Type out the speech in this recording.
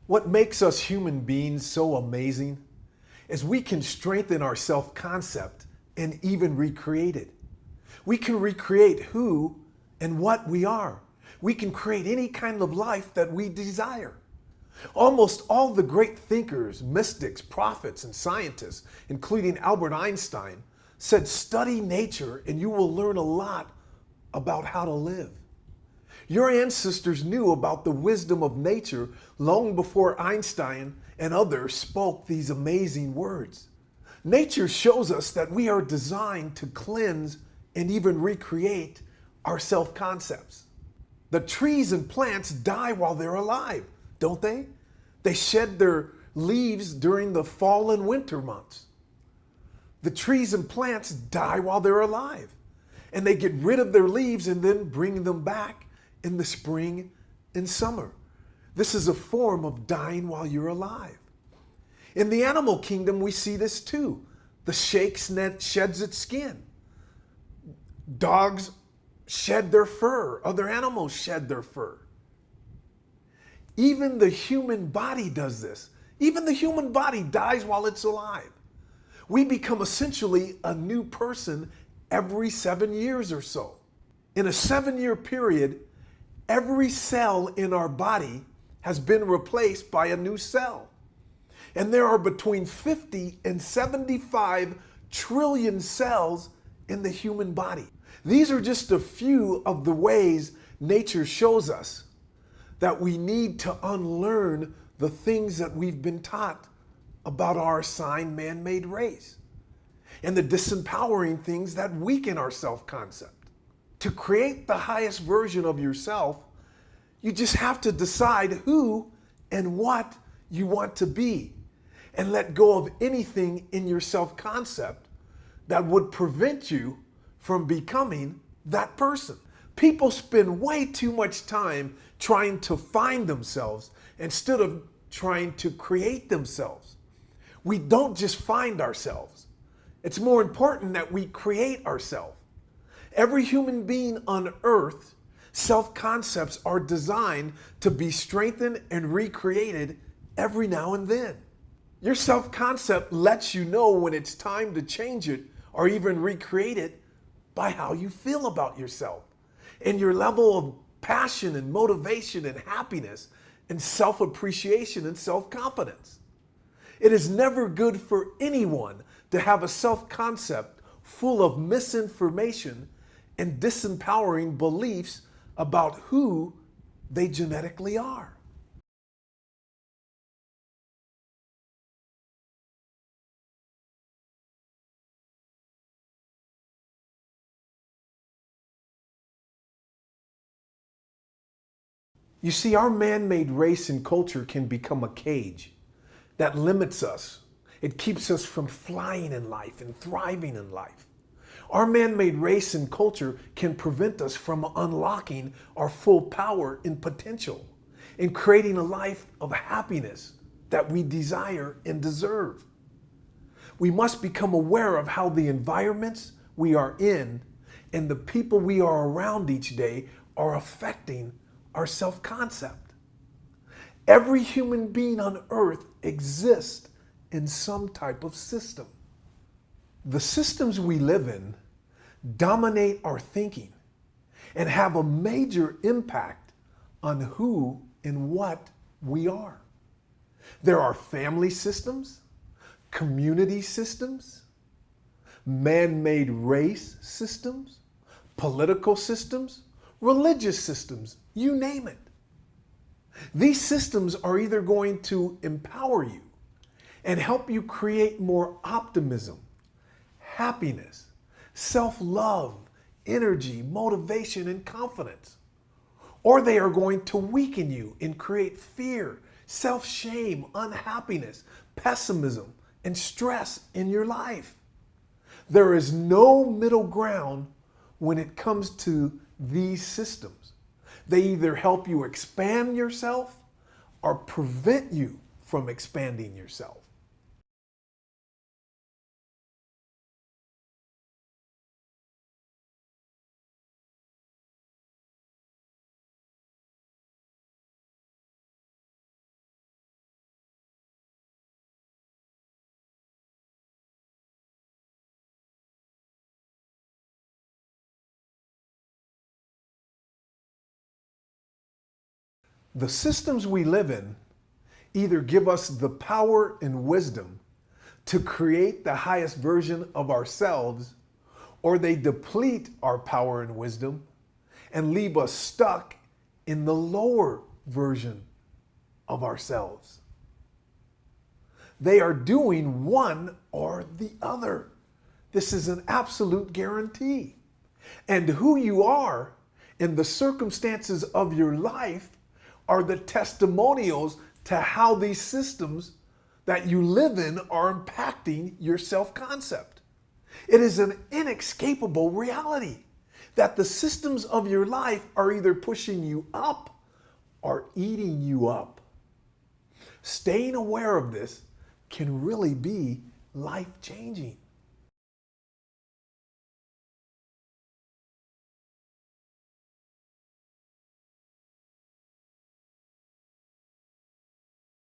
What makes us human beings so amazing is we can strengthen our self-concept and even recreate it. We can recreate who and what we are. We can create any kind of life that we desire. Almost all the great thinkers, mystics, prophets, and scientists, including Albert Einstein, said study nature and you will learn a lot about how to live. Your ancestors knew about the wisdom of nature long before Einstein and others spoke these amazing words. Nature shows us that we are designed to cleanse and even recreate our self-concepts. The trees and plants die while they're alive, don't they? They shed their leaves during the fall and winter months. The trees and plants die while they're alive, and they get rid of their leaves and then bring them back in the spring and summer. This is a form of dying while you're alive. In the animal kingdom, we see this too. The snake sheds its skin. Dogs shed their fur. Other animals shed their fur. Even the human body does this. Even the human body dies while it's alive. We become essentially a new person every 7 years or so. In a 7-year period, every cell in our body has been replaced by a new cell. And there are between 50 and 75 trillion cells in the human body. These are just a few of the ways nature shows us that we need to unlearn the things that we've been taught about our assigned man-made race and the disempowering things that weaken our self-concept. To create the highest version of yourself, you just have to decide who and what you want to be and let go of anything in your self-concept that would prevent you from becoming that person. People spend way too much time trying to find themselves instead of trying to create themselves. We don't just find ourselves. It's more important that we create ourselves. Every human being on earth, self-concepts are designed to be strengthened and recreated every now and then. Your self-concept lets you know when it's time to change it or even recreate it by how you feel about yourself and your level of passion and motivation and happiness and self-appreciation and self-confidence. It is never good for anyone to have a self-concept full of misinformation and disempowering beliefs about who they genetically are. You see, our man-made race and culture can become a cage that limits us. It keeps us from flying in life and thriving in life. Our man-made race and culture can prevent us from unlocking our full power and potential and creating a life of happiness that we desire and deserve. We must become aware of how the environments we are in and the people we are around each day are affecting our self-concept. Every human being on earth exists in some type of system. The systems we live in dominate our thinking and have a major impact on who and what we are. There are family systems, community systems, man-made race systems, political systems, religious systems, you name it. These systems are either going to empower you and help you create more optimism, happiness, self-love, energy, motivation, and confidence, or they are going to weaken you and create fear, self-shame, unhappiness, pessimism, and stress in your life. There is no middle ground when it comes to these systems. They either help you expand yourself or prevent you from expanding yourself. The systems we live in either give us the power and wisdom to create the highest version of ourselves, or they deplete our power and wisdom and leave us stuck in the lower version of ourselves. They are doing one or the other. This is an absolute guarantee. And who you are and the circumstances of your life are the testimonials to how these systems that you live in are impacting your self-concept. It is an inescapable reality that the systems of your life are either pushing you up or eating you up. Staying aware of this can really be life-changing.